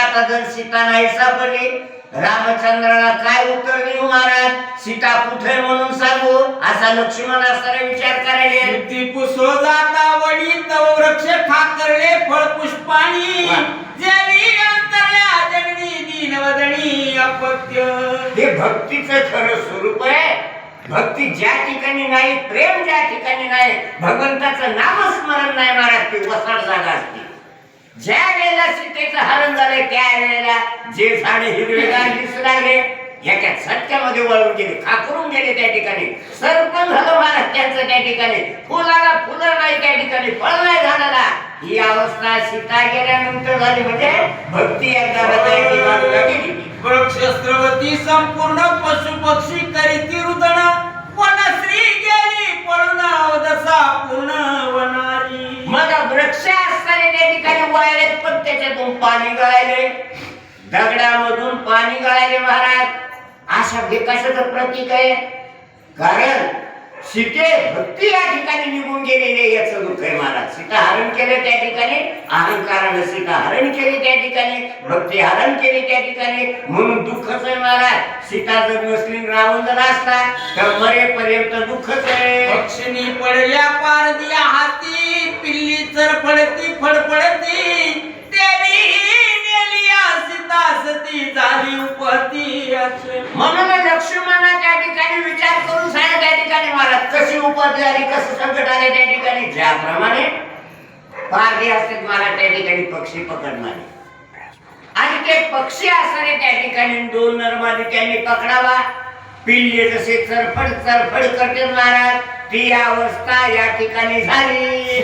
आता जर सीता नाही सापडली, रामचंद्राला काय उत्तर देऊ महाराज? सीता कुठे म्हणून सांगू? असा लक्ष्मण असताना विचार करायला. ती पुसो जाता वडी तव वृक्ष ठाकरले फळ पुष्पाणी, जनी अंतरल्या जगनी दीनवदनी अपत्य. हे भक्तीचं खरं स्वरूप आहे. भक्ती ज्या ठिकाणी नाही, प्रेम ज्या ठिकाणी नाही, भगवंताचं नामस्मरण नाही महाराज, ती वसाड जागा असते. ज्या वेळेला सीतेचं हरण झाले त्या वेळेला जे झाडे हिरवेगार दिसू लागले, एका सत्यामध्ये वळून गेले, खाकरून गेले त्या ठिकाणी. सरपण झालं महाराज त्यांचं त्या ठिकाणी. फुलाला फुलं नाही त्या ठिकाणी, फळ नाही झालेला. ही अवस्था सीता गेल्यानंतर झाली. म्हणजे भक्ती एकदा हृदयाची बाजूला गेली. वृक्षस्त्रवती संपूर्ण पशु पक्षी करीती रुदन, वनश्री गेली पळून अवदसा पूर्ण वनारी. मग वृक्ष असताना त्या ठिकाणी वळले, पण त्याच्यातून पाणी गळायले, दगडामधून पाणी गळायले महाराज. अशा विकासाचं प्रतीक आहे. कारण सीते भक्ती या ठिकाणी निघून गेलेले याचं दुःख आहे महाराज. सीता हरण केले त्या ठिकाणी, अहंकाराने सीता हरण केली त्या ठिकाणी, भक्ती हरण केली त्या ठिकाणी, म्हणून दुःखच आहे महाराज. सीता जर नसली, रावण जर असला तर मरेपर्यंत दुःखच आहे. पक्षिणी पडल्या पारदिया हाती, पिल्ली चर पडती फडफडती, देवी नेलिया सीता सती झाली उपती. असे म्हणून लक्ष्मणा त्या ठिकाणी विचार करून सांगा त्या ठिकाणी महाराज कशी उपत झाली, कसं संकट आले त्या ठिकाणी. ज्याप्रमाणे पारधी असतात महाराज त्या ठिकाणी पक्षी पकडणारे, आणि ते पक्षी असणारे त्या ठिकाणी दोन नरमादी त्यांनी पकडावा. पिल्ले जसे चरफड चरफड करते महाराज, ती अवस्था या ठिकाणी झाली.